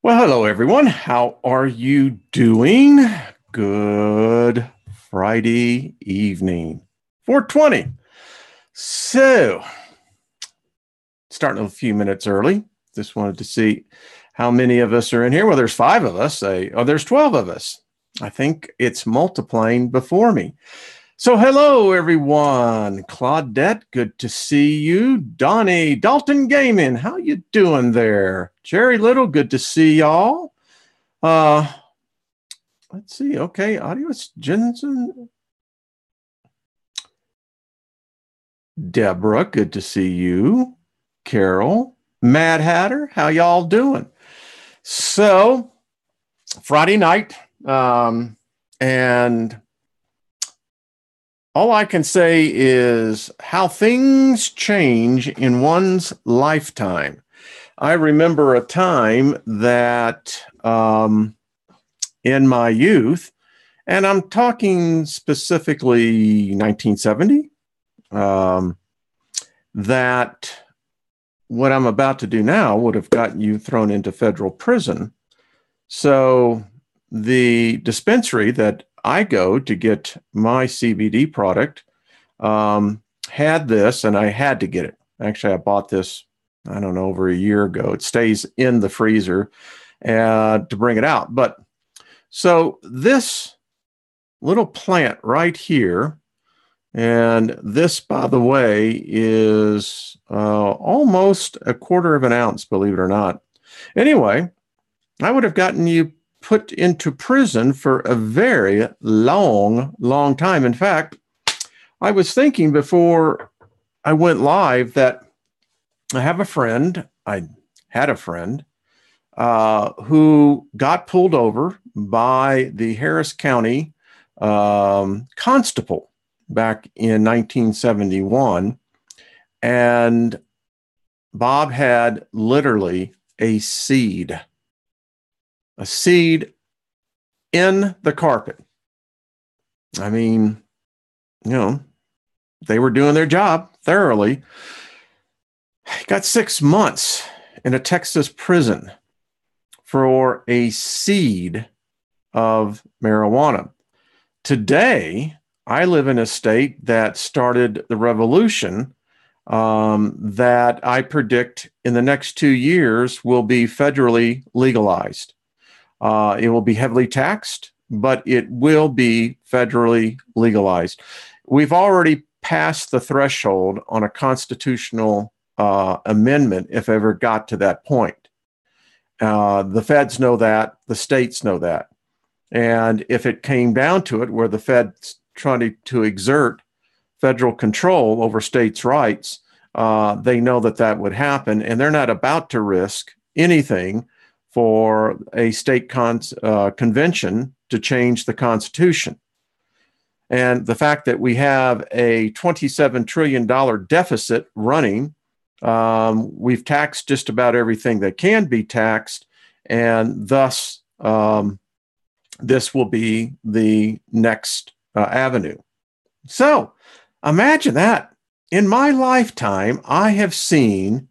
Well, hello, everyone. How are you doing? Good Friday evening, 4:20. So, starting a few minutes early. Just wanted to see how many of us are in here. Well, there's 5 of us. There's 12 of us. I think it's multiplying before me. So, hello, everyone. Claudette, good to see you. Donnie, Dalton Gaming, how you doing there? Jerry Little, good to see y'all. Uh, let's see. Okay, Adios Jensen. Deborah, good to see you. Carol, Mad Hatter, how y'all doing? So, Friday night, and all I can say is how things change in one's lifetime. I remember a time that in my youth, and I'm talking specifically 1970, that what I'm about to do now would have gotten you thrown into federal prison. So the dispensary that I go to get my CBD product had this, and I had to get it. Actually, I bought this, I don't know, over a year ago. It stays in the freezer to bring it out. But so this little plant right here, and this, by the way, is almost a quarter of an ounce, believe it or not. Anyway, I would have gotten you put into prison for a very long, long time. In fact, I was thinking before I went live that I had a friend who got pulled over by the Harris County constable back in 1971. And Bob had literally a seed in the carpet. I mean, they were doing their job thoroughly. He got 6 months in a Texas prison for a seed of marijuana. Today, I live in a state that started the revolution that I predict in the next 2 years will be federally legalized. It will be heavily taxed, but it will be federally legalized. We've already passed the threshold on a constitutional amendment if ever got to that point. The feds know that, the states know that. And if it came down to it, where the feds trying to exert federal control over states' rights, they know that that would happen, and they're not about to risk anything for a state convention to change the Constitution. And the fact that we have a $27 trillion deficit running, we've taxed just about everything that can be taxed, and thus this will be the next avenue. So imagine that. In my lifetime, I have seen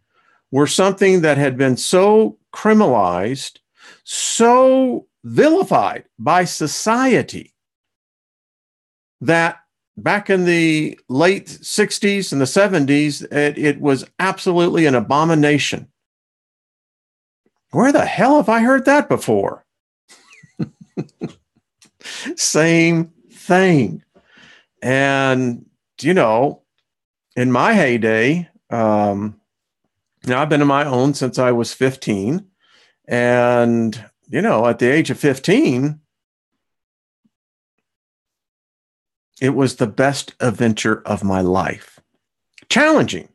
where something that had been so criminalized, so vilified by society, that back in the late 60s and the 70s, it was absolutely an abomination. Where the hell have I heard that before? Same thing. And, in my heyday, now I've been on my own since I was 15. And, at the age of 15, it was the best adventure of my life. Challenging.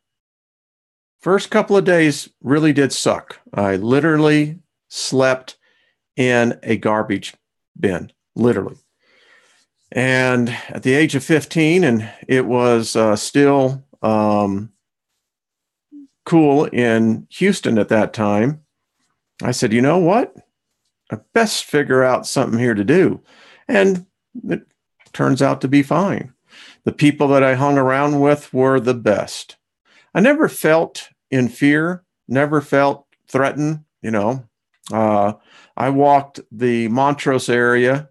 First couple of days really did suck. I literally slept in a garbage bin, literally. And at the age of 15, and it was still cool in Houston at that time, I said, you know what? I best figure out something here to do. And it turns out to be fine. The people that I hung around with were the best. I never felt in fear, never felt threatened. Uh, I walked the Montrose area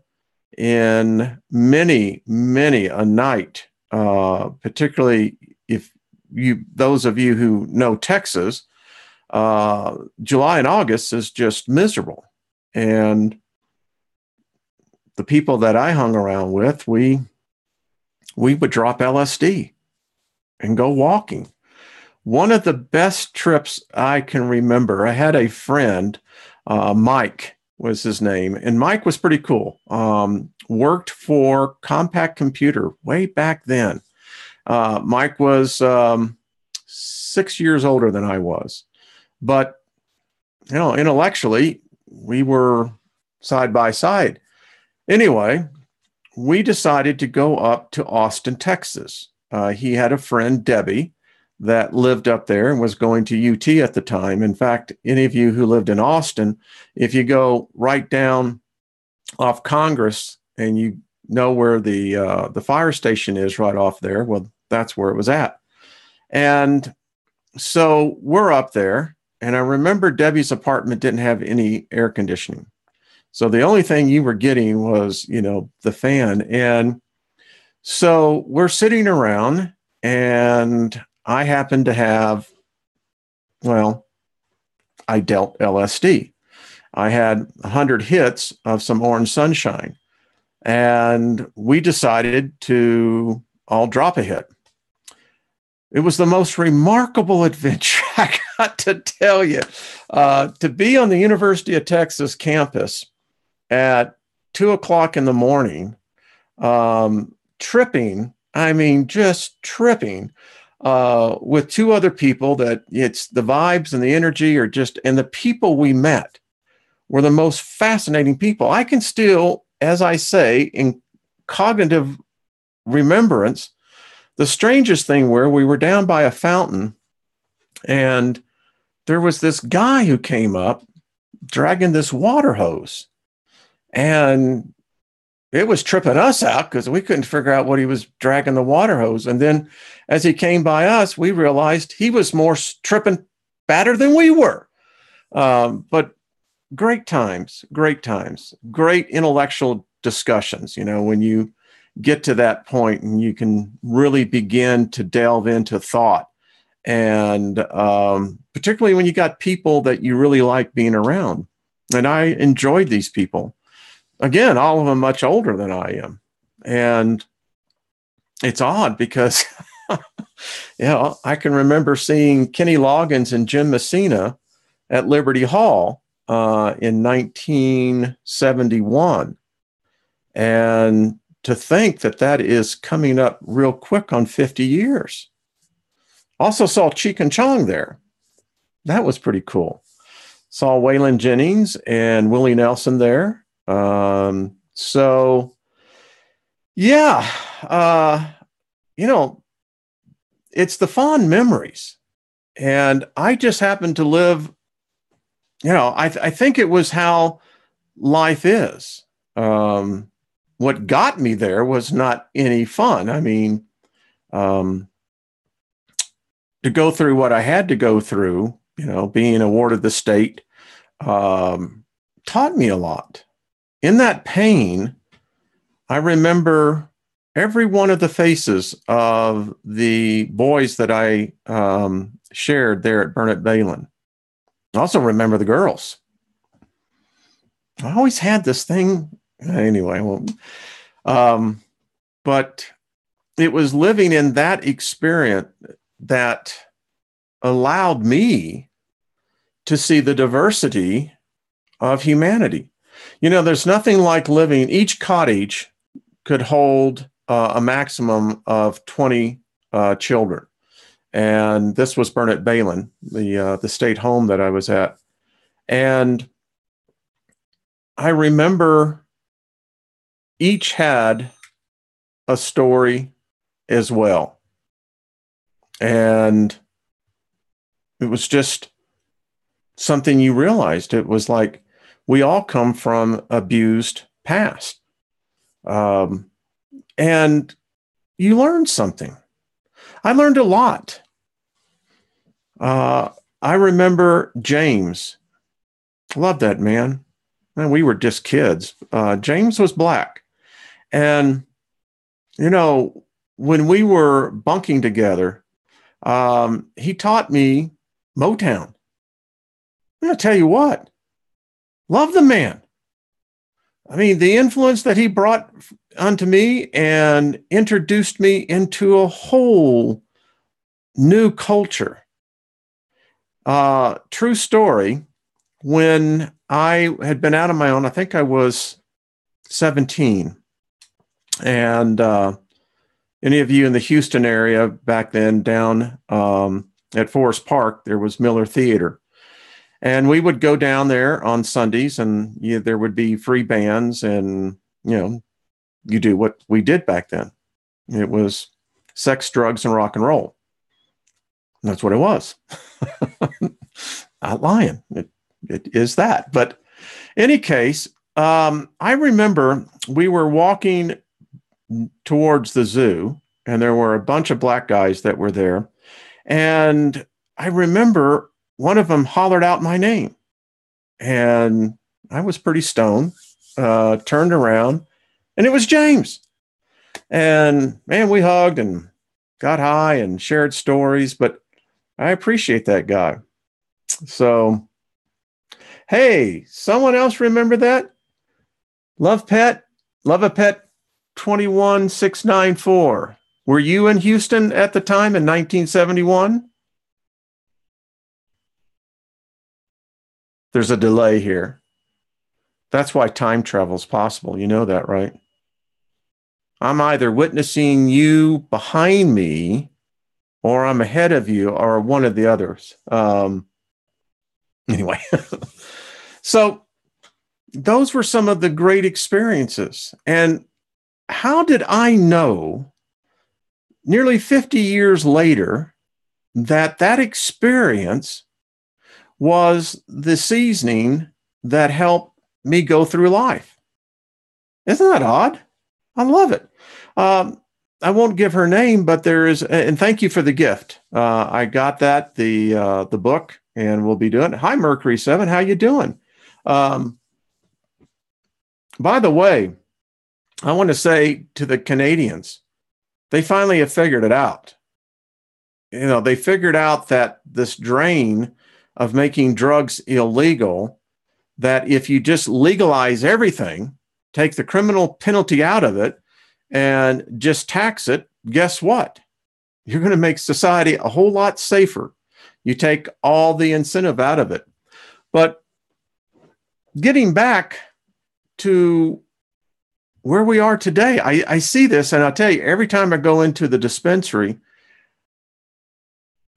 in many a night, particularly if those of you who know Texas, July and August is just miserable. And the people that I hung around with, we would drop LSD and go walking. One of the best trips I can remember, I had a friend, Mike was his name, and Mike was pretty cool. Worked for Compact Computer way back then. Mike was 6 years older than I was, but intellectually, we were side by side. Anyway, we decided to go up to Austin, Texas. He had a friend, Debbie, that lived up there and was going to UT at the time. In fact, any of you who lived in Austin, if you go right down off Congress and you know where the fire station is right off there, well, that's where it was at. And so we're up there, and I remember Debbie's apartment didn't have any air conditioning. So the only thing you were getting was, the fan. And so we're sitting around, and I happened to have, I dealt LSD. I had 100 hits of some orange sunshine, and we decided to all drop a hit. It was the most remarkable adventure, I got to tell you. To be on the University of Texas campus at 2 o'clock in the morning, tripping, just tripping, with two other people that it's the vibes and the energy and the people we met were the most fascinating people. I can still, as I say, in cognitive remembrance, the strangest thing where we were down by a fountain, and there was this guy who came up dragging this water hose, and it was tripping us out because we couldn't figure out what he was dragging the water hose. And then as he came by us, we realized he was more tripping badder than we were. But great times, great intellectual discussions, when you get to that point and you can really begin to delve into thought. And particularly when you got people that you really like being around. And I enjoyed these people. Again, all of them much older than I am. And it's odd because, I can remember seeing Kenny Loggins and Jim Messina at Liberty Hall in 1971. And to think that is coming up real quick on 50 years. Also saw Cheech and Chong there. That was pretty cool. Saw Waylon Jennings and Willie Nelson there. It's the fond memories. And I just happened to live, I think it was how life is. What got me there was not any fun. To go through what I had to go through, being awarded the state, taught me a lot. In that pain, I remember every one of the faces of the boys that I shared there at Burnett Balin. I also remember the girls. I always had this thing. Anyway, but it was living in that experience that allowed me to see the diversity of humanity. There's nothing like living. Each cottage could hold a maximum of 20 children. And this was Burnett Balin, the state home that I was at. And I remember each had a story as well. And it was just something you realized. It was like we all come from abused past. And you learn something. I learned a lot. I remember James. Love that man. And we were just kids. James was black. And, you know, when we were bunking together, he taught me Motown. I'm going to tell you what, love the man. I mean, the influence that he brought onto me and introduced me into a whole new culture. True story. When I had been out on my own, I think I was 17. And any of you in the Houston area back then down at Forest Park, there was Miller Theater. And we would go down there on Sundays, and there would be free bands, and, you do what we did back then. It was sex, drugs, and rock and roll. And that's what it was. Not lying. It is that. But any case, I remember we were walking towards the zoo, and there were a bunch of black guys that were there. And I remember one of them hollered out my name, and I was pretty stoned, turned around, and it was James. And man, we hugged and got high and shared stories, but I appreciate that guy. So, hey, someone else remember that? Love a Pet 21694. Were you in Houston at the time in 1971? There's a delay here. That's why time travel is possible. You know that, right? I'm either witnessing you behind me, or I'm ahead of you, or one of the others. Anyway, so those were some of the great experiences. And how did I know nearly 50 years later that experience was the seasoning that helped me go through life? Isn't that odd? I love it. I won't give her name, but there is, and thank you for the gift. I got that, the book, and we'll be doing it. Hi, Mercury 7. How you doing? By the way, I want to say to the Canadians, they finally have figured it out. They figured out that this drain of making drugs illegal, that if you just legalize everything, take the criminal penalty out of it, and just tax it, guess what? You're going to make society a whole lot safer. You take all the incentive out of it. But getting back to where we are today, I see this, and I'll tell you, every time I go into the dispensary,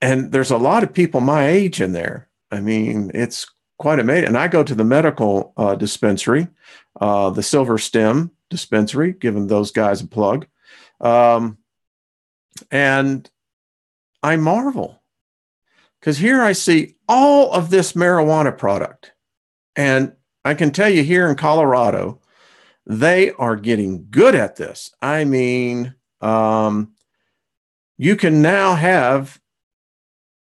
and there's a lot of people my age in there. I mean, it's quite amazing. And I go to the medical dispensary, the Silver Stem dispensary, giving those guys a plug. And I marvel, because here I see all of this marijuana product. And I can tell you, here in Colorado, they are getting good at this. I mean, you can now have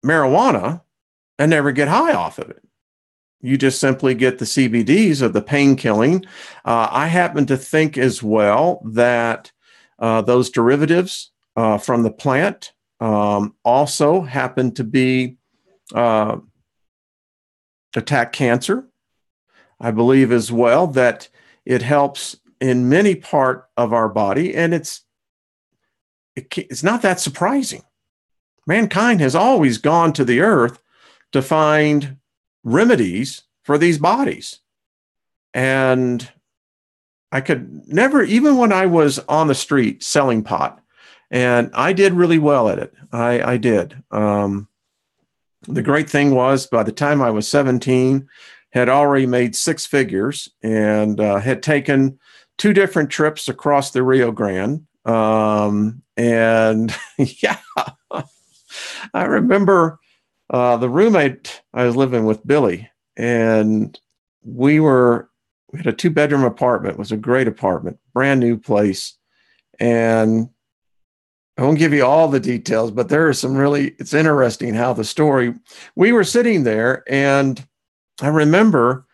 marijuana and never get high off of it. You just simply get the CBDs of the pain killing. I happen to think as well that those derivatives from the plant also happen to be attack cancer. I believe as well that it helps in many part of our body, and it's not that surprising. Mankind has always gone to the earth to find remedies for these bodies. And I could never, even when I was on the street selling pot, and I did really well at it. I did. The great thing was, by the time I was 17, had already made six figures, and had taken 2 different trips across the Rio Grande. And yeah, I remember the roommate I was living with, Billy, and we had a 2-bedroom apartment. It was a great apartment, brand new place. And I won't give you all the details, but there are some it's interesting how the story, we were sitting there, and I remember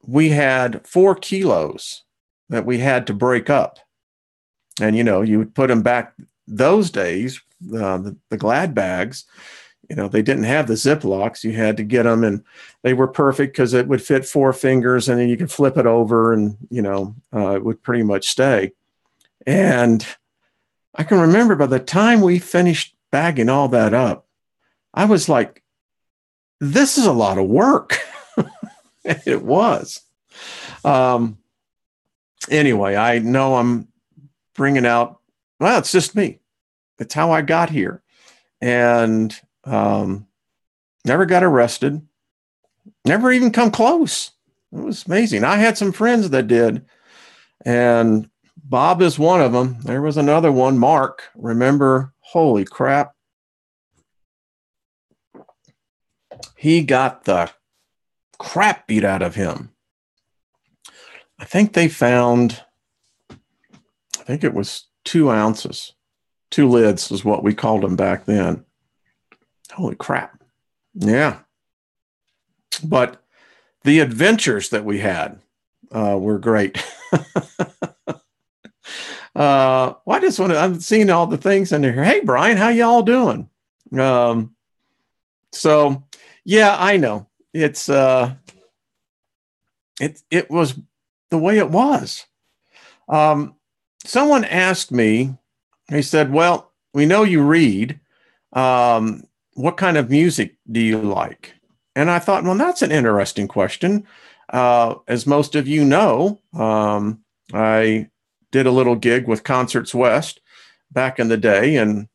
we had 4 kilos that we had to break up. And, you would put them back those days, the Glad bags, they didn't have the Ziplocs. You had to get them, and they were perfect because it would fit 4 fingers, and then you could flip it over, and, it would pretty much stay. And I can remember by the time we finished bagging all that up, I was like, this is a lot of work. It was. Anyway, I know I'm bringing out, well, it's just me. It's how I got here. And never got arrested. Never even come close. It was amazing. I had some friends that did. And Bob is one of them. There was another one, Mark. Remember, holy crap. He got the crap beat out of him. I think they found, I think it was 2 ounces. 2 lids is what we called them back then. Holy crap. Yeah. But the adventures that we had were great. Well, I just want to, I'm seeing all the things in there. Hey, Brian, how y'all doing? So yeah, I know it's, it was the way it was. Someone asked me, he said, well, we know you read, what kind of music do you like? And I thought, well, that's an interesting question. As most of you know, I did a little gig with Concerts West back in the day, and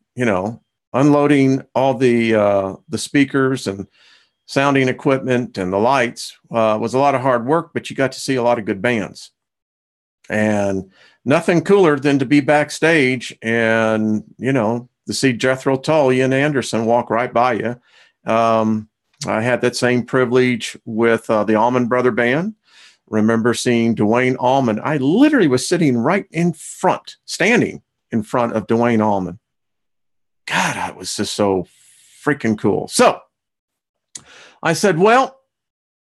unloading all the speakers and sounding equipment and the lights was a lot of hard work, but you got to see a lot of good bands. And nothing cooler than to be backstage and to see Jethro Tull, Ian Anderson walk right by you. I had that same privilege with the Allman Brother Band. Remember seeing Duane Allman. I literally was sitting right in front, standing in front of Duane Allman. God, that was just so freaking cool. So I said, well,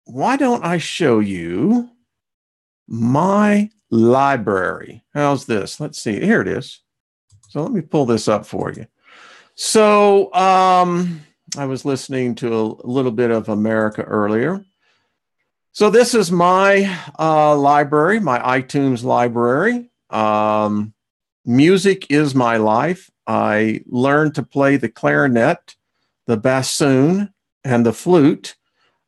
why don't I show you my library? How's this? Let's see. Here it is. So let me pull this up for you. So I was listening to a little bit of America earlier. So this is my library, my iTunes library. Music is my life. I learned to play the clarinet, the bassoon, and the flute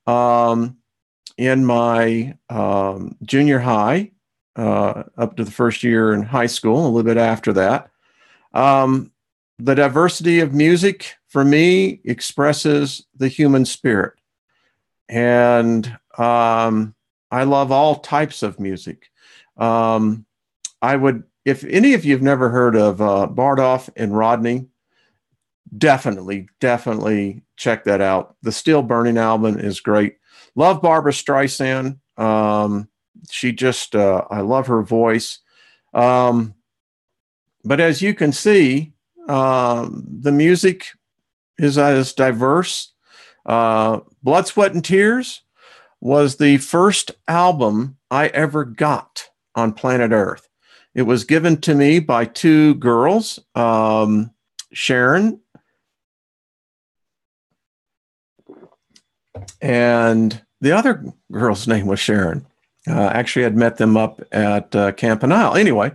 in my junior high, up to the first year in high school, a little bit after that. The diversity of music for me expresses the human spirit. And I love all types of music. I would, if any of you have never heard of Bardoff and Rodney, definitely check that out. The Still Burning album is great. Love Barbra Streisand. She just, I love her voice. But as you can see, the music is as diverse. Blood, Sweat, and Tears was the first album I ever got on planet Earth. It was given to me by 2 girls, Sharon and the other girl's name was Sharon. Actually, I'd met them up at Camp Nile. Anyway,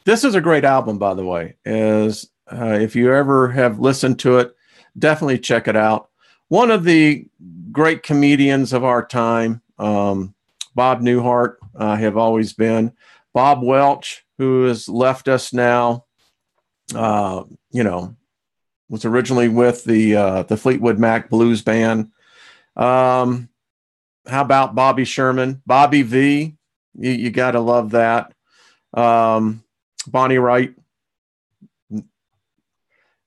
this is a great album, by the way. If you ever have listened to it, definitely check it out. One of the great comedians of our time, Bob Newhart, have always been. Bob Welch, who has left us now, was originally with the Fleetwood Mac Blues Band. How about Bobby Sherman? Bobby V, you got to love that. Bonnie Wright.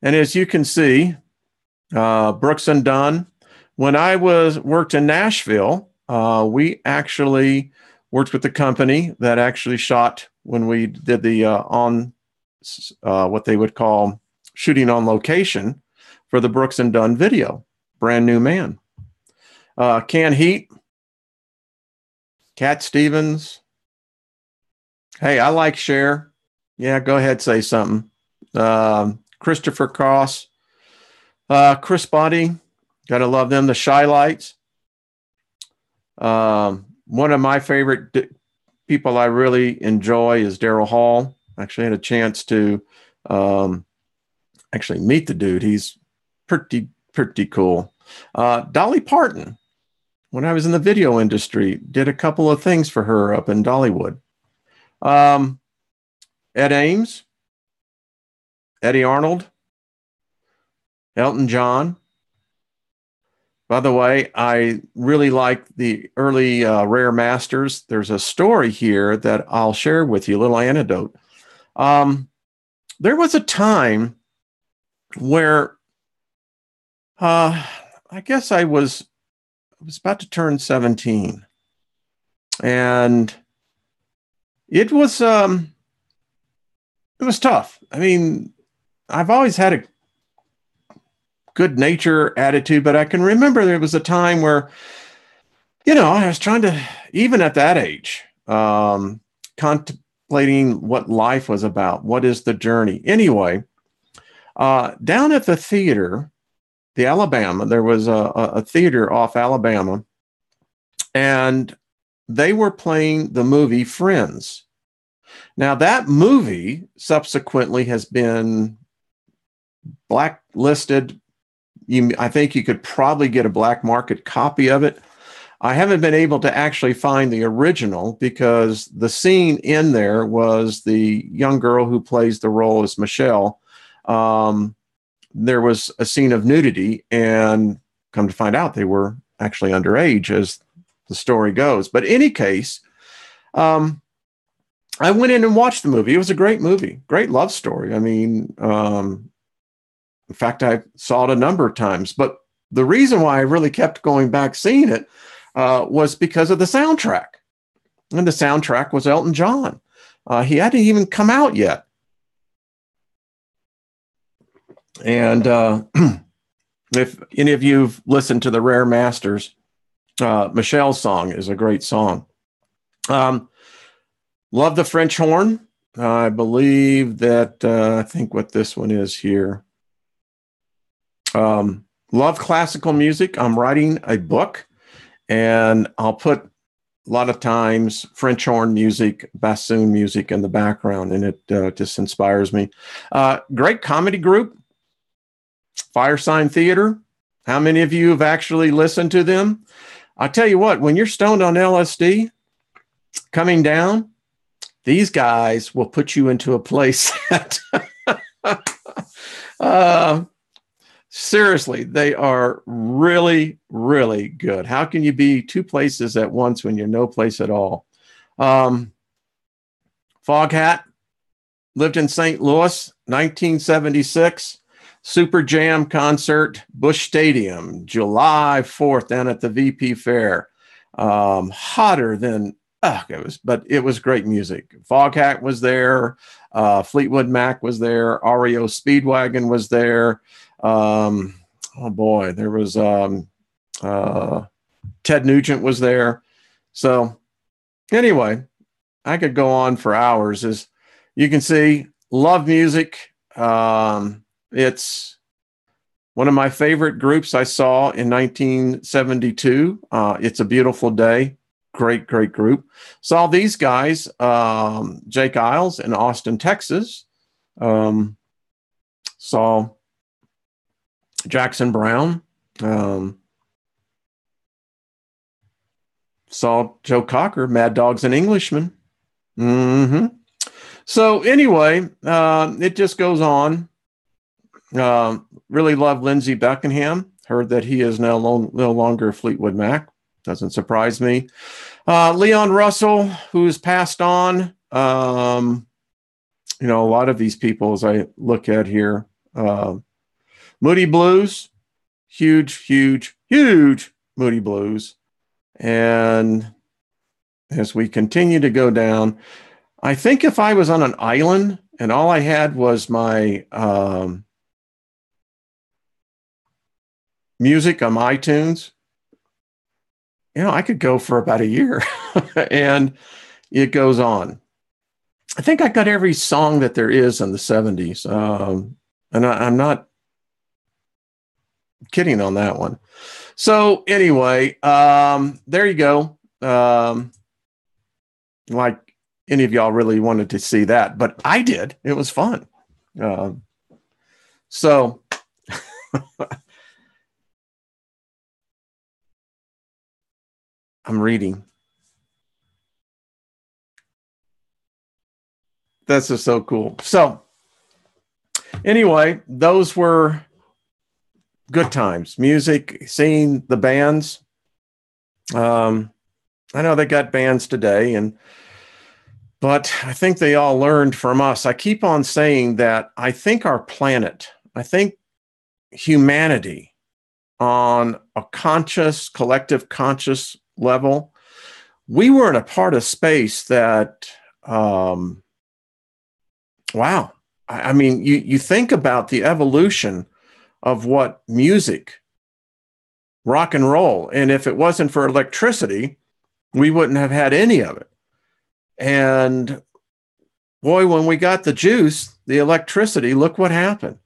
And as you can see, Brooks and Dunn. When I worked in Nashville, we actually worked with the company that actually shot when we did the what they would call shooting on location for the Brooks and Dunn video, Brand New Man. Can Heat, Cat Stevens. Hey, I like Cher. Yeah, go ahead, say something. Christopher Cross, Chris Botti. Gotta love them. The Shy Lights. One of my favorite people I really enjoy is Daryl Hall. Actually had a chance to actually meet the dude. He's pretty cool. Dolly Parton, when I was in the video industry, did a couple of things for her up in Dollywood. Ed Ames, Eddie Arnold, Elton John. By the way, I really like the early Rare Masters. There's a story here that I'll share with you, a little anecdote. There was a time where I guess I was about to turn 17. And it was tough. I mean, I've always had a good nature attitude, but I can remember there was a time where, I was trying to, even at that age, contemplating what life was about. What is the journey? Anyway, down at the theater, the Alabama, there was a theater off Alabama, and they were playing the movie Friends. Now, that movie subsequently has been blacklisted. I think you could probably get a black market copy of it. I haven't been able to actually find the original because the scene in there was the young girl who plays the role as Michelle. There was a scene of nudity, and come to find out they were actually underage, as the story goes. But in any case, I went in and watched the movie. It was a great movie, great love story. I mean, in fact, I saw it a number of times. But the reason why I really kept going back seeing it was because of the soundtrack. And the soundtrack was Elton John. He hadn't even come out yet. And if any of you've listened to the Rare Masters, Michelle's song is a great song. Love the French horn. I believe that, I think what this one is here. Love classical music. I'm writing a book, and I'll put a lot of times French horn music, bassoon music in the background, and it just inspires me. Great comedy group, Firesign Theater. How many of you have actually listened to them? I tell you what, when you're stoned on LSD, coming down, these guys will put you into a place that seriously, they are really, really good. How can you be two places at once when you're no place at all? Foghat lived in St. Louis, 1976. Super Jam concert, Busch Stadium, July 4th, down at the VP Fair. Hotter than it was great music. Foghat was there. Fleetwood Mac was there. REO Speedwagon was there. Oh boy, there was Ted Nugent was there. So anyway, I could go on for hours. As you can see, love music. It's one of my favorite groups I saw in 1972. It's a Beautiful Day. Great group. Saw these guys, Jake Isles in Austin, Texas. Saw Jackson Brown. Saw Joe Cocker, Mad Dogs and Englishmen. So anyway, it just goes on. Really love Lindsey Buckingham. Heard that he is now no longer Fleetwood Mac. Doesn't surprise me. Leon Russell, who's passed on. A lot of these people, as I look at here. Moody Blues, huge Moody Blues. And as we continue to go down, I think if I was on an island and all I had was my music on iTunes, I could go for about a year and it goes on. I think I got every song that there is in the 70s. And I'm not kidding on that one. So anyway, there you go. Like any of y'all really wanted to see that, but I did. It was fun. So I'm reading. That's just so cool. So anyway, those were good times. Music, seeing the bands. I know they got bands today, but I think they all learned from us. I keep on saying that I think our planet, I think humanity on a conscious, collective conscious level, we were in a part of space that, wow. I mean, you think about the evolution of what music, rock and roll, and if it wasn't for electricity, we wouldn't have had any of it. And boy, when we got the juice, the electricity, look what happened.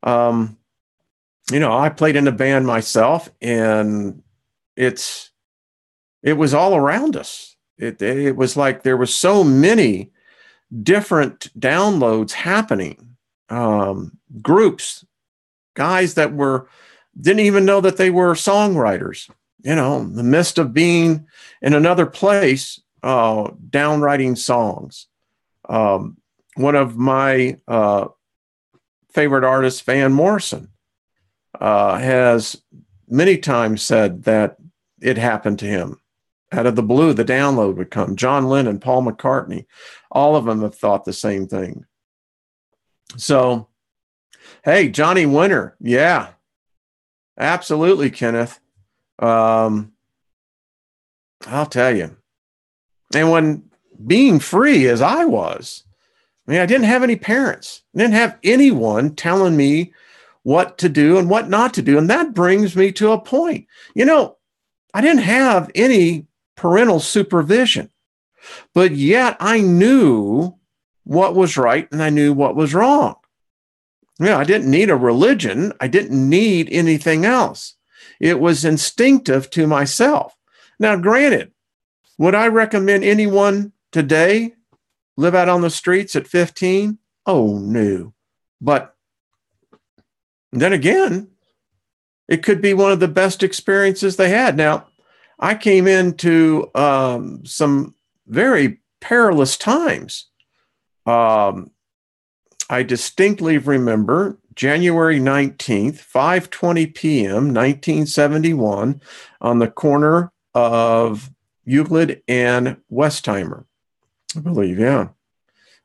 I played in a band myself, and it was all around us. It was like there were so many different downloads happening. Groups, guys that didn't even know that they were songwriters. The midst of being in another place, down writing songs. One of my favorite artists, Van Morrison, has many times said that it happened to him. Out of the blue, the download would come. John Lennon, Paul McCartney, all of them have thought the same thing. So, hey, Johnny Winter, yeah, absolutely, Kenneth. I'll tell you. And when being free as I was, I didn't have any parents. I didn't have anyone telling me what to do and what not to do. And that brings me to a point. I didn't have any parental supervision, but yet I knew what was right and I knew what was wrong. I didn't need a religion. I didn't need anything else. It was instinctive to myself. Now, granted, would I recommend anyone today live out on the streets at 15? Oh, no. But then again, it could be one of the best experiences they had. Now, I came into some very perilous times. I distinctly remember January 19th, 5:20 p.m., 1971, on the corner of Euclid and Westheimer, I believe, yeah.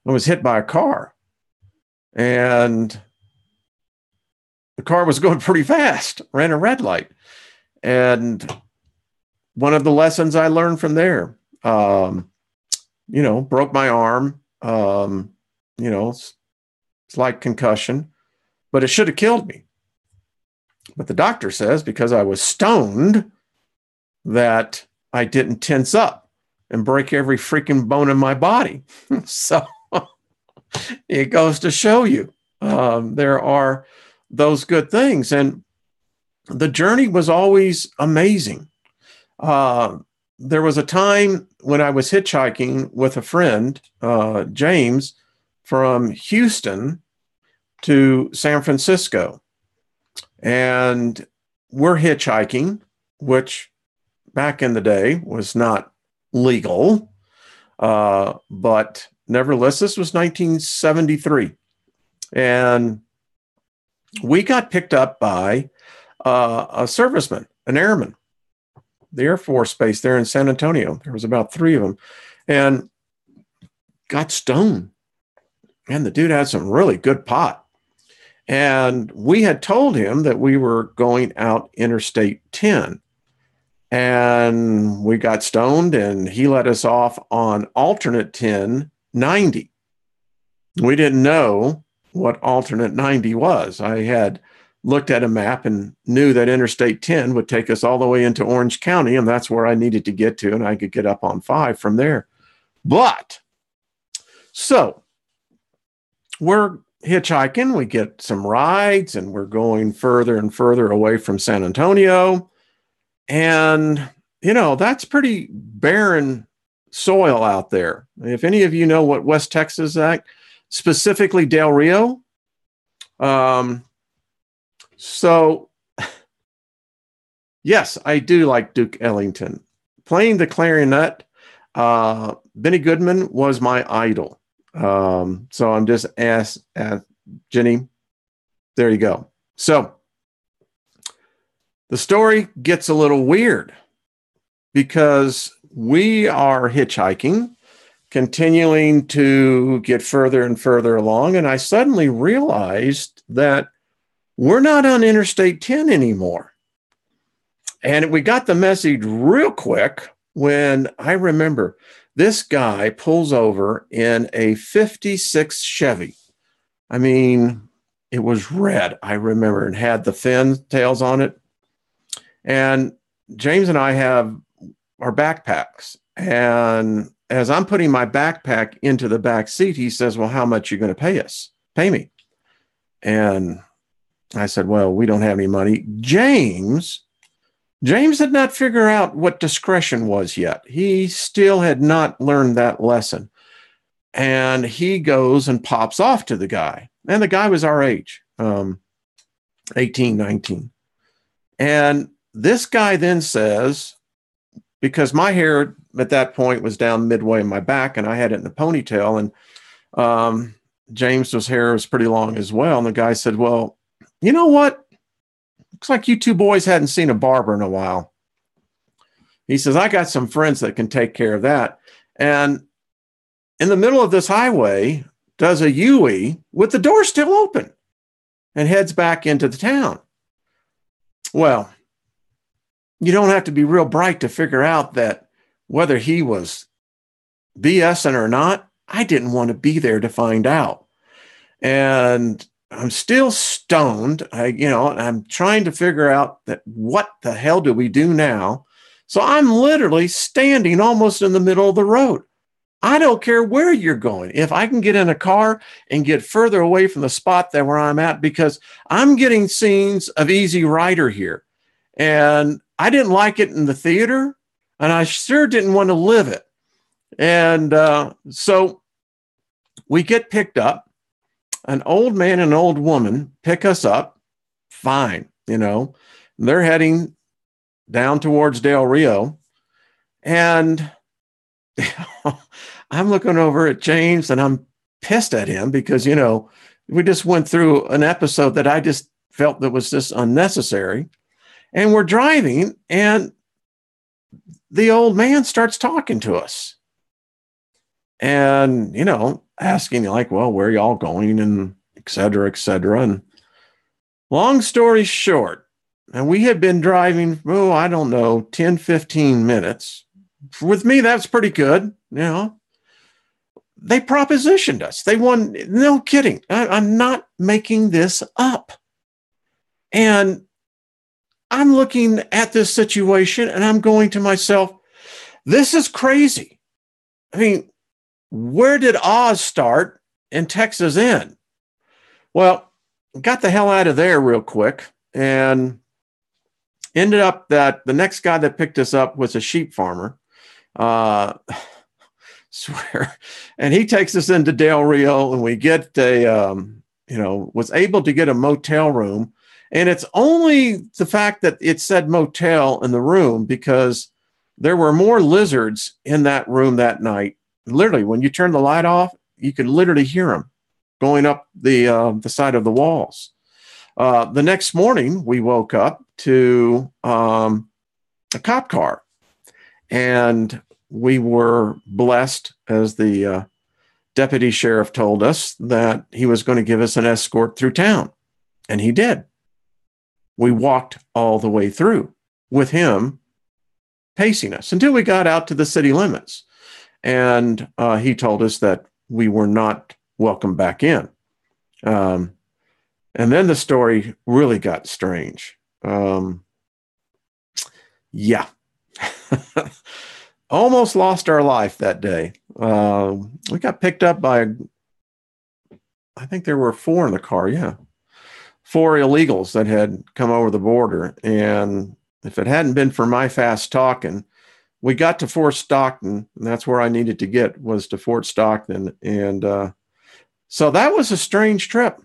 I was hit by a car. And the car was going pretty fast, ran a red light. And one of the lessons I learned from there, broke my arm, slight concussion, but it should have killed me. But the doctor says because I was stoned that I didn't tense up and break every freaking bone in my body. So it goes to show you there are those good things. And the journey was always amazing. There was a time when I was hitchhiking with a friend, James, from Houston to San Francisco. And we're hitchhiking, which back in the day was not legal. But nevertheless, this was 1973. And we got picked up by a serviceman, an airman, the Air Force Base there in San Antonio. There was about 3 of them, and got stoned. And the dude had some really good pot. And we had told him that we were going out Interstate 10. And we got stoned, and he let us off on alternate 1090. We didn't know what alternate 90 was. I had looked at a map and knew that Interstate 10 would take us all the way into Orange County, and that's where I needed to get to, and I could get up on 5 from there. But, so, we're hitchhiking, we get some rides, and we're going further and further away from San Antonio. And, that's pretty barren soil out there. If any of you know what West Texas is like, specifically Del Rio. So, yes, I do like Duke Ellington. Playing the clarinet, Benny Goodman was my idol. So I'm just asked, Jenny, there you go. So the story gets a little weird because we are hitchhiking, continuing to get further and further along. And I suddenly realized that we're not on Interstate 10 anymore. And we got the message real quick when I remember this guy pulls over in a 56 Chevy. I mean, it was red, I remember, and had the fin tails on it. And James and I have our backpacks. And as I'm putting my backpack into the back seat, he says, well, how much are you going to pay me? And I said, well, we don't have any money. James had not figured out what discretion was yet. He still had not learned that lesson. And he goes and pops off to the guy. And the guy was our age, 18, 19. And this guy then says, because my hair at that point was down midway in my back and I had it in a ponytail, and James's hair was pretty long as well. And the guy said, well, you know what? Looks like you two boys hadn't seen a barber in a while. He says, I got some friends that can take care of that. And in the middle of this highway, does a U-turn with the door still open and heads back into the town. Well, you don't have to be real bright to figure out that whether he was BSing or not, I didn't want to be there to find out. And I'm still stoned. I'm trying to figure out that what the hell do we do now? So I'm literally standing almost in the middle of the road. I don't care where you're going. If I can get in a car and get further away from the spot that where I'm at, because I'm getting scenes of Easy Rider here. And I didn't like it in the theater, and I sure didn't want to live it. And so we get picked up. An old man and an old woman pick us up. Fine. They're heading down towards Del Rio. And I'm looking over at James and I'm pissed at him because, we just went through an episode that I just felt that was just unnecessary. And we're driving and the old man starts talking to us and, asking like, well, where are y'all going? And et cetera, et cetera. And long story short, and we had been driving, 10, 15 minutes. With me, that's pretty good. They propositioned us. They won. No kidding. I'm not making this up. And I'm looking at this situation and I'm going to myself, this is crazy. I mean, where did Oz start and Texas end? Well, got the hell out of there real quick and ended up that the next guy that picked us up was a sheep farmer. Swear. And he takes us into Del Rio and we get was able to get a motel room. And it's only the fact that it said motel in the room because there were more lizards in that room that night. Literally, when you turn the light off, you could literally hear them going up the side of the walls. The next morning, we woke up to a cop car. And we were blessed, as the deputy sheriff told us, that he was going to give us an escort through town. And he did. We walked all the way through with him pacing us until we got out to the city limits. And he told us that we were not welcome back in. And then the story really got strange. Yeah. Almost lost our life that day. We got picked up by, I think there were 4 in the car. Yeah. 4 illegals that had come over the border. And if it hadn't been for my fast talking, we got to Fort Stockton, and that's where I needed to get, was to Fort Stockton. And so that was a strange trip.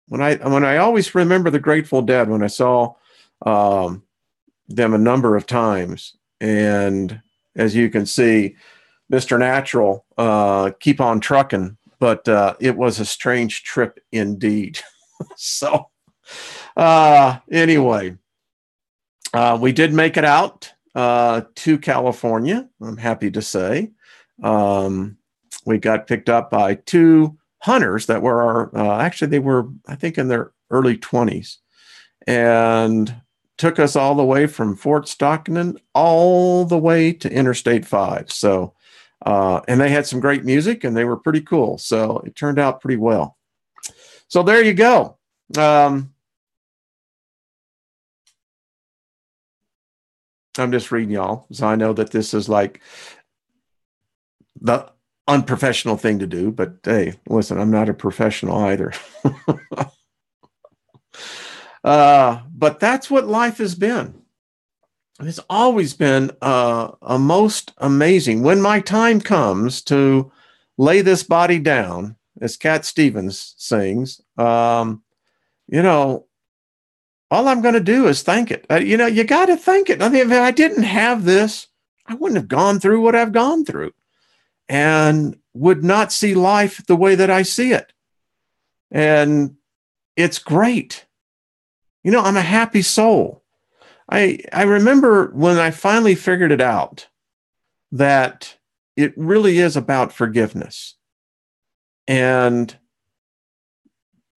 When I always remember the Grateful Dead, when I saw them a number of times. And as you can see, Mr. Natural, keep on trucking, but it was a strange trip indeed. So anyway, we did make it out to California, I'm happy to say. We got picked up by 2 hunters that were actually, they were, I think, in their early 20s, and took us all the way from Fort Stockton all the way to Interstate 5. So, and they had some great music, and they were pretty cool. So it turned out pretty well. So there you go. I'm just reading y'all, so I know that this is like the unprofessional thing to do, but hey, listen, I'm not a professional either. But that's what life has been. It's always been a most amazing. When my time comes to lay this body down, as Cat Stevens sings, you know, all I'm going to do is thank it. You know, you got to thank it. I mean, if I didn't have this, I wouldn't have gone through what I've gone through, and would not see life the way that I see it. And it's great. You know, I'm a happy soul. I remember when I finally figured it out, that it really is about forgiveness. And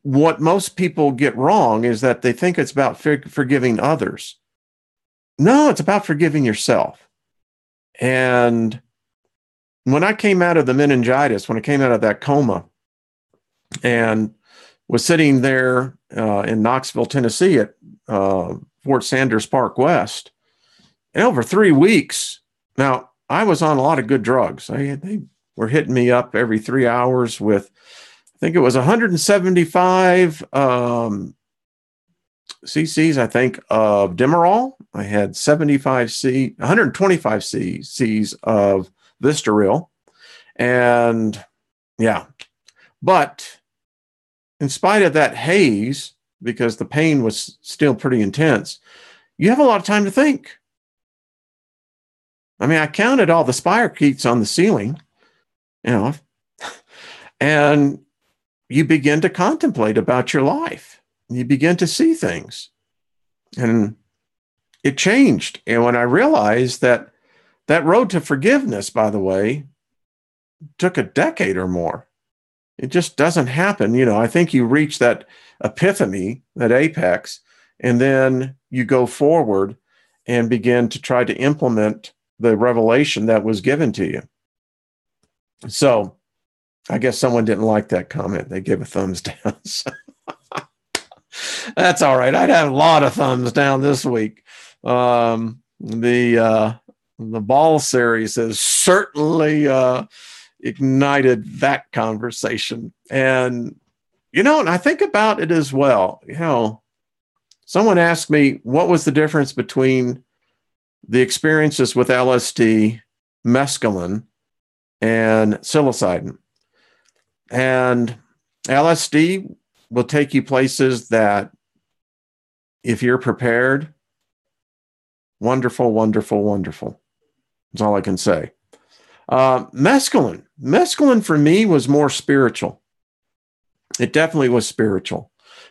what most people get wrong is that they think it's about forgiving others. No, it's about forgiving yourself. And when I came out of the meningitis, when I came out of that coma, and was sitting there in Knoxville, Tennessee at Fort Sanders Park West, and over 3 weeks, now I was on a lot of good drugs. They were hitting me up every 3 hours with, I think it was 175 cc's, I think, of Demerol. I had 125 cc's of Vistaril. And yeah, but in spite of that haze, because the pain was still pretty intense, you have a lot of time to think. I mean, I counted all the spirochetes on the ceiling, you know, and you begin to contemplate about your life. You begin to see things. And it changed. And when I realized that that road to forgiveness, by the way, took a decade or more. It just doesn't happen. You know, I think you reach that epiphany, that apex, and then you go forward and begin to try to implement the revelation that was given to you. So I guess someone didn't like that comment. They gave a thumbs down. So that's all right. I'd have a lot of thumbs down this week. The ball series has certainly ignited that conversation. And, you know, and I think about it as well. You know, someone asked me, what was the difference between the experiences with LSD, mescaline, and psilocybin? And LSD will take you places that, if you're prepared, wonderful, wonderful, wonderful. That's all I can say. Mescaline for me was more spiritual. It definitely was spiritual.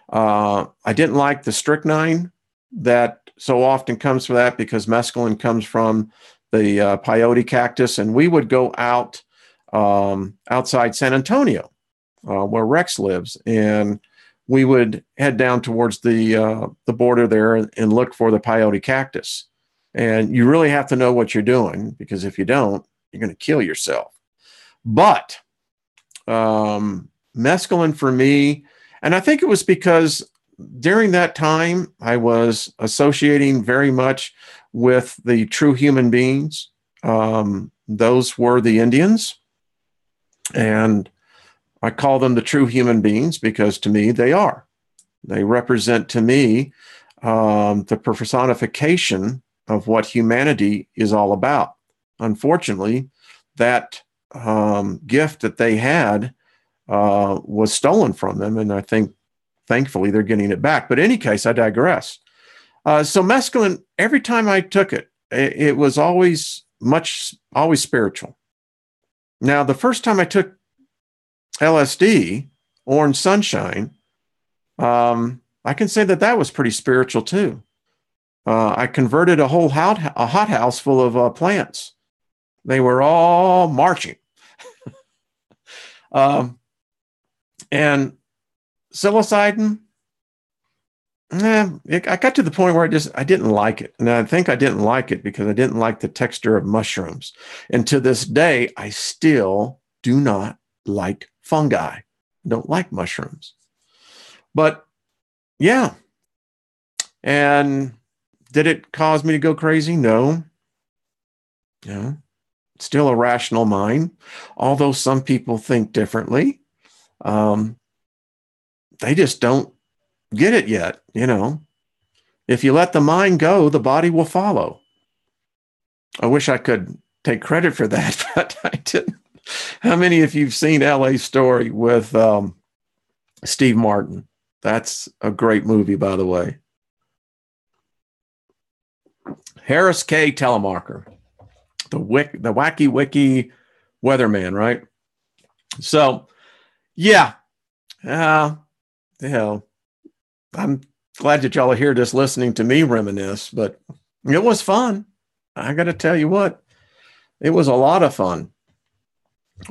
I didn't like the strychnine that so often comes from that, because mescaline comes from the peyote cactus, and we would go out outside San Antonio, where Rex lives, and we would head down towards the border there and look for the peyote cactus. And you really have to know what you're doing, because if you don't, you're going to kill yourself. But mescaline for me, and I think it was because during that time, I was associating very much with the true human beings. Those were the Indians. And I call them the true human beings because to me, they are. They represent to me the personification of what humanity is all about. Unfortunately, that gift that they had was stolen from them. And I think, thankfully, they're getting it back. But in any case, I digress. So mescaline, every time I took it, it was always spiritual. Now, the first time I took LSD, Orange Sunshine, I can say that was pretty spiritual too. I converted a whole hothouse full of plants. They were all marching. And psilocybin, I got to the point where I didn't like it. And I think I didn't like it because I didn't like the texture of mushrooms. And to this day, I still do not like fungi. I don't like mushrooms. But yeah. And did it cause me to go crazy? No. Still a rational mind, although some people think differently. They just don't get it yet. If you let the mind go, the body will follow. I wish I could take credit for that, but I didn't. How many of you've seen LA Story with Steve Martin? That's a great movie, by the way. Harris K. Telemarker, the wacky wiki weatherman, right? So, yeah. I'm glad that y'all are here just listening to me reminisce, but it was fun. I got to tell you what, it was a lot of fun.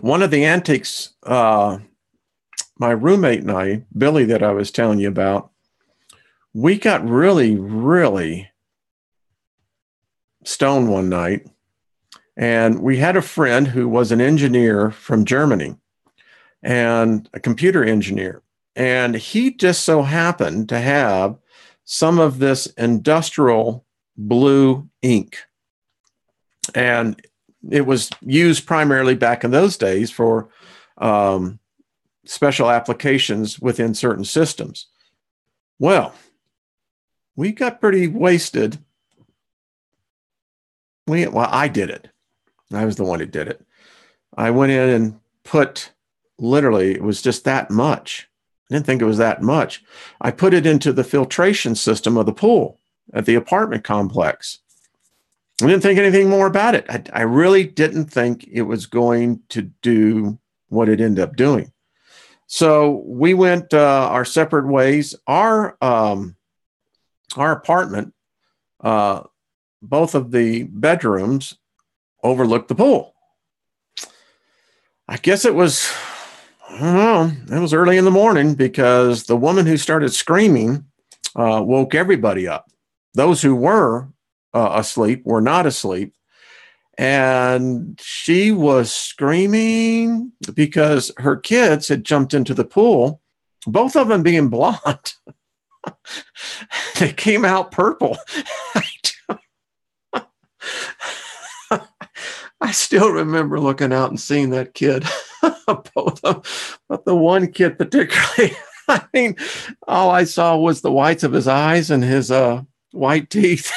One of the antics, my roommate and I, Billy, that I was telling you about, we got really, really stoned one night. And we had a friend who was an engineer from Germany and a computer engineer. And he just so happened to have some of this industrial blue ink. And it was used primarily back in those days for special applications within certain systems. Well, we got pretty wasted. I did it. I was the one who did it. I went in and put, literally, it was just that much. I didn't think it was that much. I put it into the filtration system of the pool at the apartment complex. I didn't think anything more about it. I really didn't think it was going to do what it ended up doing. So we went our separate ways. Our apartment, both of the bedrooms overlooked the pool. I guess it was, I don't know, it was early in the morning because the woman who started screaming woke everybody up. Those who were asleep were not asleep. And she was screaming because her kids had jumped into the pool, both of them being blonde. They came out purple. I still remember looking out and seeing that kid, both of them, but the one kid particularly, I mean, all I saw was the whites of his eyes and his white teeth.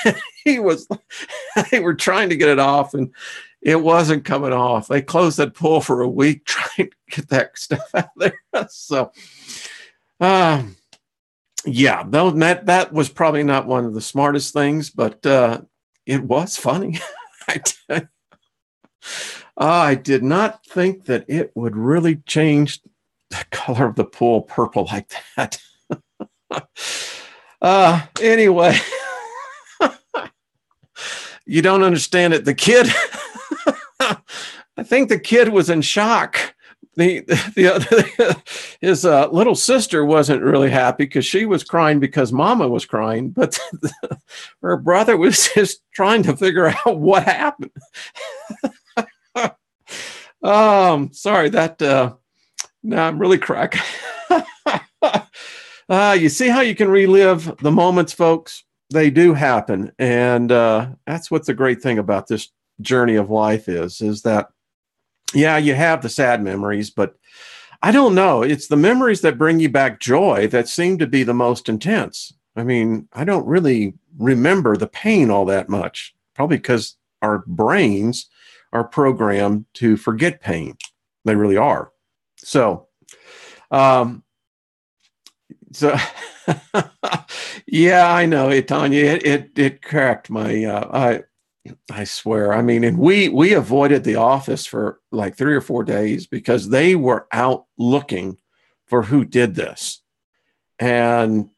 They were trying to get it off and it wasn't coming off. They closed that pool for a week trying to get that stuff out there. So, yeah, that was probably not one of the smartest things, but it was funny. I did not think that it would really change the color of the pool purple like that. Anyway, you don't understand it. The kid, I think the kid was in shock. His little sister wasn't really happy because she was crying because Mama was crying, but her brother was just trying to figure out what happened. Sorry that now I'm really cracking. You see how you can relive the moments, folks? They do happen. And that's what the great thing about this journey of life is that, yeah, you have the sad memories, but I don't know. It's the memories that bring you back joy that seem to be the most intense. I mean, I don't really remember the pain all that much, probably because our brains are programmed to forget pain. They really are. So, um, so yeah, I know it, Tanya. It cracked my. I swear. I mean, and we avoided the office for like 3 or 4 days because they were out looking for who did this. And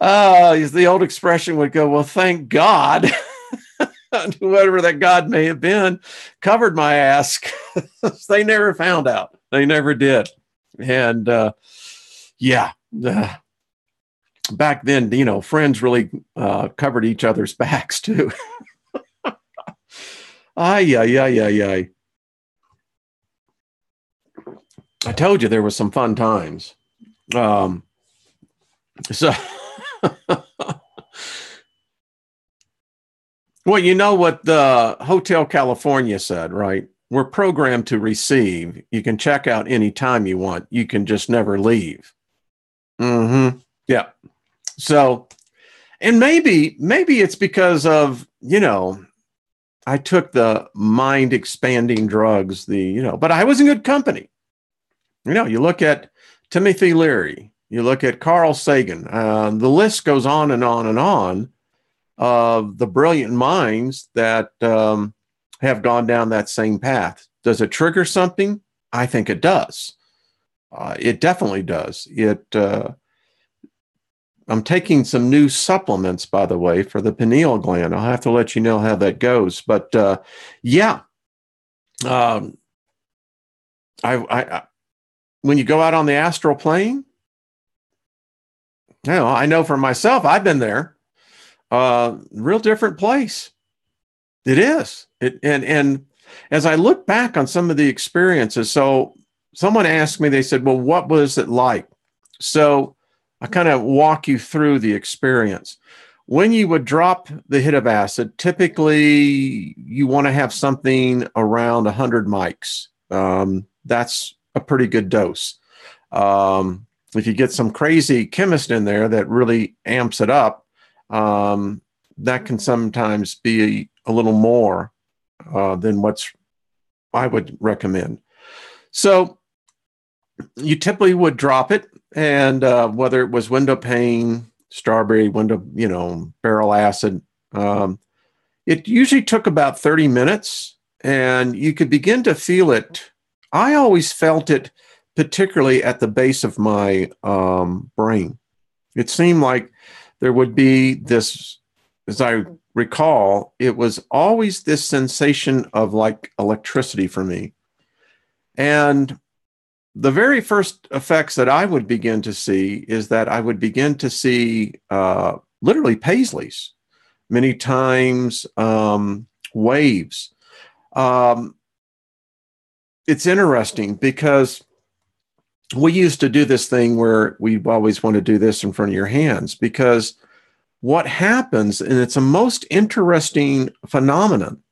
the old expression would go, well, thank God, whoever that God may have been, covered my ass. They never found out. They never did. And yeah, back then, friends really covered each other's backs too. Ay, ay, ay, ay, ay. I told you there was some fun times. So, well, you know what the Hotel California said, right? We're programmed to receive. You can check out anytime you want. You can just never leave. Mm-hmm. Yeah. So, and maybe it's because of, I took the mind expanding drugs, but I was in good company. You look at Timothy Leary, you look at Carl Sagan, the list goes on and on and on of the brilliant minds that have gone down that same path. Does it trigger something? I think it does. It definitely does. I'm taking some new supplements, by the way, for the pineal gland. I'll have to let you know how that goes. But yeah, I when you go out on the astral plane, I know for myself, I've been there. Real different place. It is. And as I look back on some of the experiences, so someone asked me, they said, well, what was it like? So I kind of walk you through the experience. When you would drop the hit of acid, typically you want to have something around 100 mics. That's a pretty good dose. If you get some crazy chemist in there that really amps it up, that can sometimes be a little more than what's I would recommend. So you typically would drop it, and whether it was window pane, strawberry, barrel acid, it usually took about 30 minutes, and you could begin to feel it. I always felt it particularly at the base of my brain. It seemed like there would be this, as I recall, it was always this sensation of like electricity for me. And the very first effects that I would begin to see is that I would begin to see literally paisleys, many times waves. It's interesting because we used to do this thing where we always want to do this in front of your hands, because what happens, and it's a most interesting phenomenon.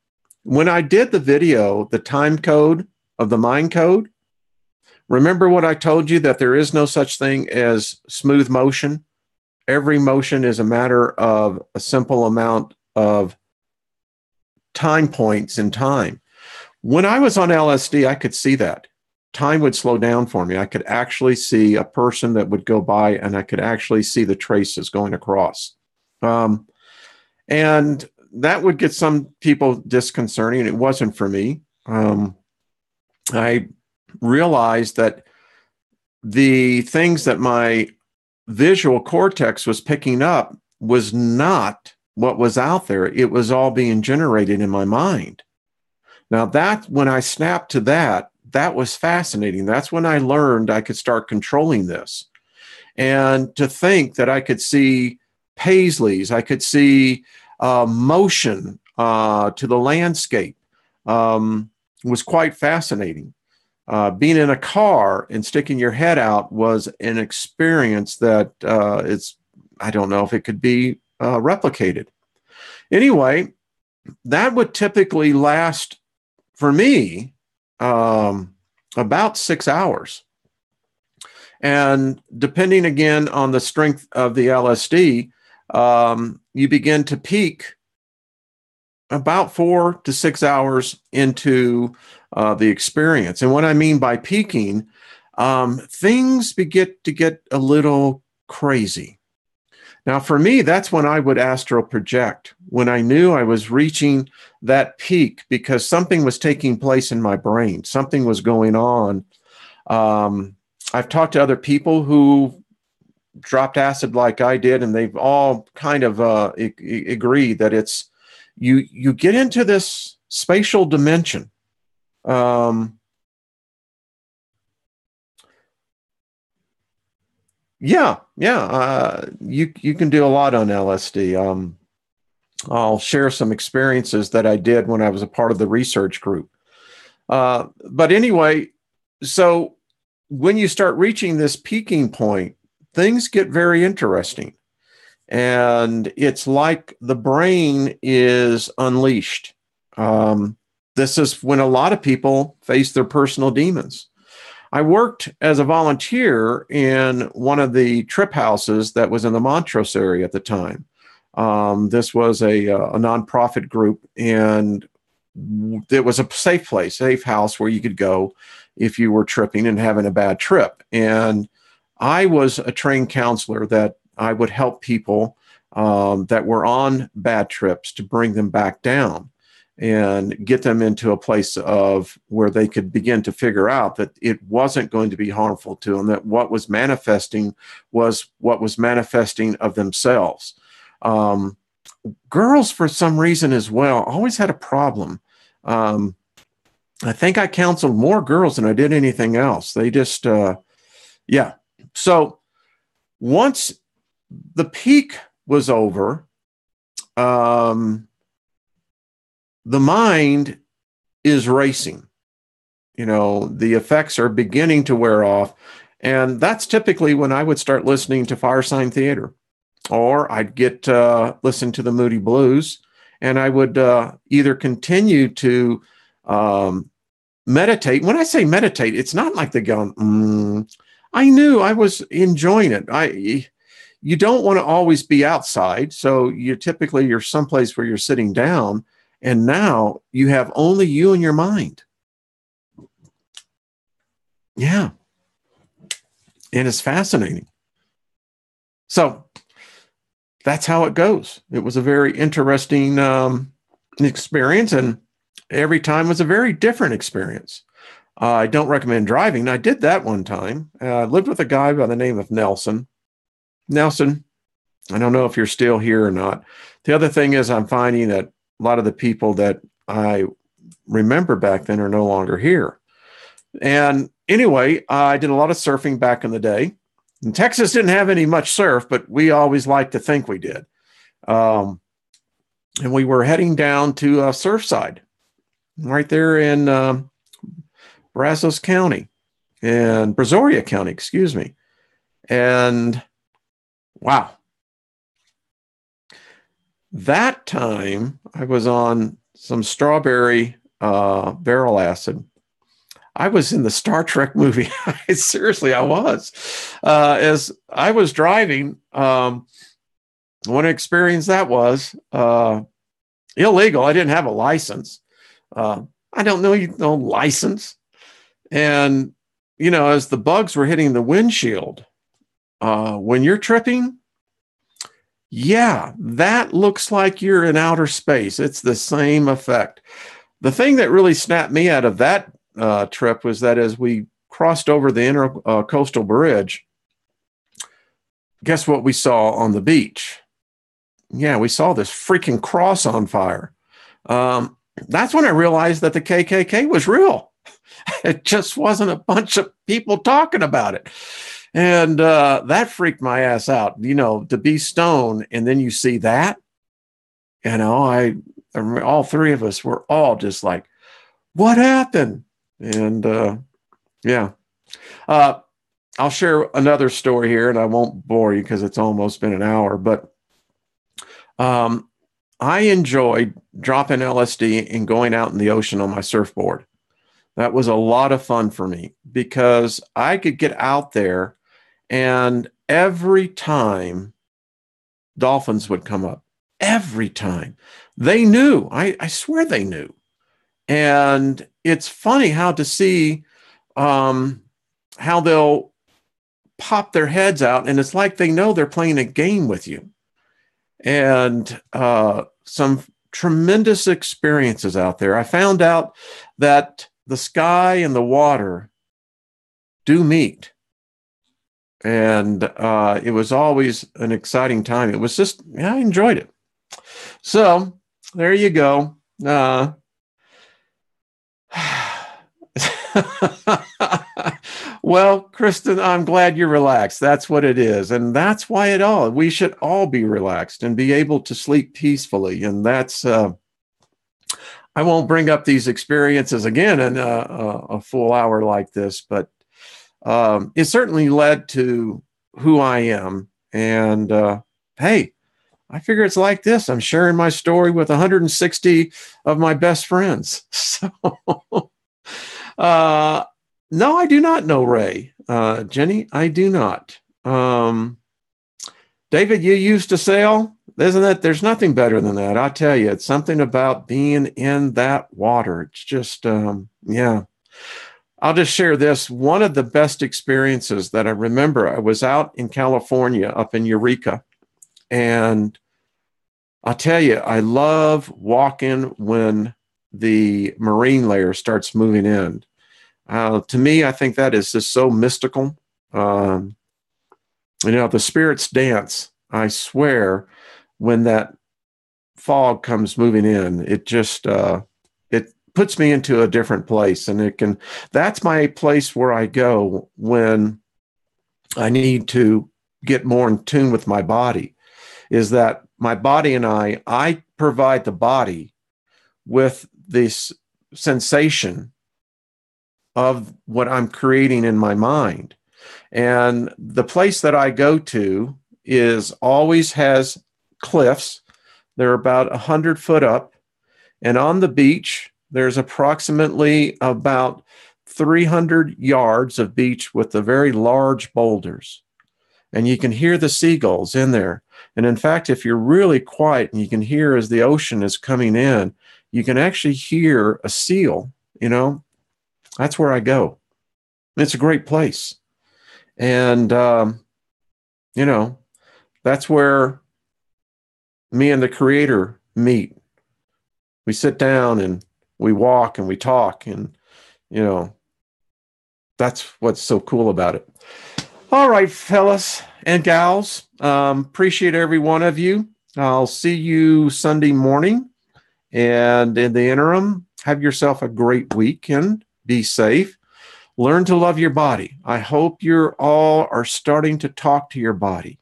When I did the video, the time code of the mind code, remember what I told you, that there is no such thing as smooth motion? Every motion is a matter of a simple amount of time points in time. When I was on LSD, I could see that. Time would slow down for me. I could actually see a person that would go by, and I could actually see the traces going across. And that would get some people disconcerting, and it wasn't for me. I realized that the things that my visual cortex was picking up was not what was out there. It was all being generated in my mind. Now, that when I snapped to that, that was fascinating. That's when I learned I could start controlling this. And to think that I could see paisleys, I could see motion to the landscape was quite fascinating. Being in a car and sticking your head out was an experience that I don't know if it could be replicated. Anyway, that would typically last for me about 6 hours. And depending again on the strength of the LSD, you begin to peak about 4 to 6 hours into the experience. And what I mean by peaking, things begin to get a little crazy. Now, for me, that's when I would astral project, when I knew I was reaching that peak because something was taking place in my brain, something was going on. I've talked to other people who dropped acid like I did, and they've all kind of agreed that it's you get into this spatial dimension. Yeah. You can do a lot on LSD. I'll share some experiences that I did when I was a part of the research group. But anyway, so when you start reaching this peaking point, things get very interesting. And it's like the brain is unleashed. This is when a lot of people face their personal demons. I worked as a volunteer in one of the trip houses that was in the Montrose area at the time. This was a nonprofit group, and it was a safe place, safe house where you could go if you were tripping and having a bad trip. And I was a trained counselor that I would help people that were on bad trips to bring them back down and get them into a place of where they could begin to figure out that it wasn't going to be harmful to them, that what was manifesting was what was manifesting of themselves. Girls, for some reason as well, always had a problem. I think I counseled more girls than I did anything else. They just, yeah. So once the peak was over, the mind is racing. You know, the effects are beginning to wear off. And that's typically when I would start listening to Firesign Theater, or I'd get listen to the Moody Blues, and I would either continue to meditate. When I say meditate, it's not like they're going, I knew I was enjoying it. You don't want to always be outside. So you're someplace where you're sitting down, and now you have only you and your mind. Yeah. And it's fascinating. So that's how it goes. It was a very interesting experience, and every time was a very different experience. I don't recommend driving. I did that one time. I lived with a guy by the name of Nelson. Nelson, I don't know if you're still here or not. The other thing is I'm finding that a lot of the people that I remember back then are no longer here. And anyway, I did a lot of surfing back in the day. And Texas didn't have any much surf, but we always liked to think we did. And we were heading down to Surfside, right there in Brazos County, and Brazoria County, excuse me. And wow. That time I was on some strawberry barrel acid. I was in the Star Trek movie. Seriously, I was. As I was driving, what an experience that was. Illegal. I didn't have a license. I don't know, no license. And, you know, as the bugs were hitting the windshield, when you're tripping, yeah, that looks like you're in outer space. It's the same effect. The thing that really snapped me out of that trip was that as we crossed over the intercoastal bridge, guess what we saw on the beach? Yeah, we saw this freaking cross on fire. That's when I realized that the KKK was real. It just wasn't a bunch of people talking about it. And that freaked my ass out, you know, to be stoned. And then you see that, you know, all three of us were all just like, what happened? And Yeah. Uh, I'll share another story here, and I won't bore you because it's almost been an hour, but um, I enjoyed dropping LSD and going out in the ocean on my surfboard. That was a lot of fun for me because I could get out there, and every time dolphins would come up, every time they knew. I swear they knew. And it's funny how to see um, how they'll pop their heads out, and it's like they know they're playing a game with you. And some tremendous experiences out there. I found out that the sky and the water do meet. And it was always an exciting time. It was just, yeah, I enjoyed it. So there you go. Well, Kristen, I'm glad you're relaxed. That's what it is. And that's why we should all be relaxed and be able to sleep peacefully. And that's, I won't bring up these experiences again in a full hour like this, but it certainly led to who I am. And hey, I figure it's like this. I'm sharing my story with 160 of my best friends. So, no, I do not know Ray. Jenny, I do not. David, you used to sail, isn't it? There's nothing better than that. I tell you, it's something about being in that water. It's just, yeah. I'll just share this. One of the best experiences that I remember, I was out in California, up in Eureka, and I'll tell you, I love walking when the marine layer starts moving in. To me, I think that is just so mystical. The spirits dance, I swear, when that fog comes moving in. It just, it puts me into a different place. And that's my place where I go when I need to get more in tune with my body, is that my body and I provide the body with this sensation of what I'm creating in my mind. And the place that I go to always has cliffs. They're about 100 foot up. And on the beach, there's approximately about 300 yards of beach with the very large boulders. And you can hear the seagulls in there. And in fact, if you're really quiet and you can hear as the ocean is coming in, you can actually hear a seal, That's where I go. It's a great place. And, that's where me and the creator meet. We sit down and we walk and we talk, and, that's what's so cool about it. All right, fellas and gals, appreciate every one of you. I'll see you Sunday morning. And in the interim, have yourself a great weekend. Be safe. Learn to love your body. I hope you all are starting to talk to your body.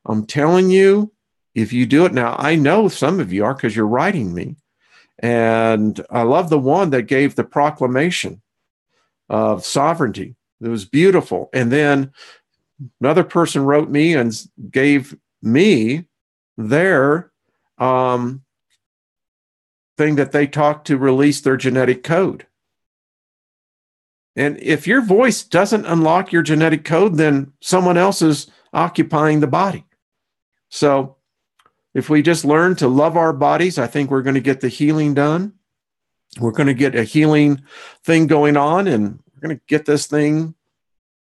I'm telling you, if you do it now, I know some of you are because you're writing me. And I love the one that gave the proclamation of sovereignty. It was beautiful. And then another person wrote me and gave me their thing that they talked to release their genetic code. And if your voice doesn't unlock your genetic code, then someone else is occupying the body. So if we just learn to love our bodies, I think we're going to get the healing done. We're going to get a healing thing going on, and we're going to get this thing.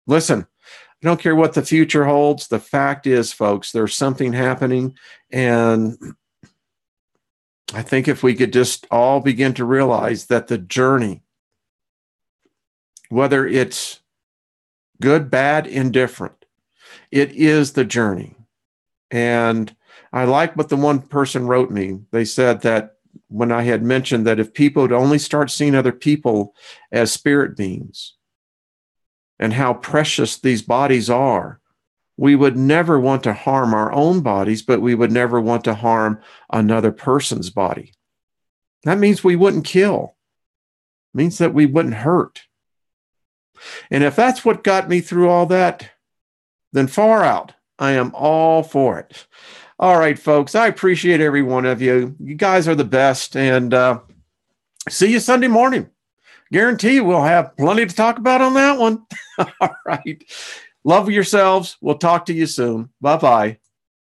Listen, I don't care what the future holds. The fact is, folks, there's something happening. And I think if we could just all begin to realize that the journey, whether it's good, bad, indifferent, it is the journey. And I like what the one person wrote me. They said that when I had mentioned that if people would only start seeing other people as spirit beings and how precious these bodies are, we would never want to harm our own bodies, but we would never want to harm another person's body. That means we wouldn't kill. It means that we wouldn't hurt. And if that's what got me through all that, then far out, I am all for it. All right, folks, I appreciate every one of you. You guys are the best. And see you Sunday morning. Guarantee we'll have plenty to talk about on that one. All right. Love yourselves. We'll talk to you soon. Bye-bye.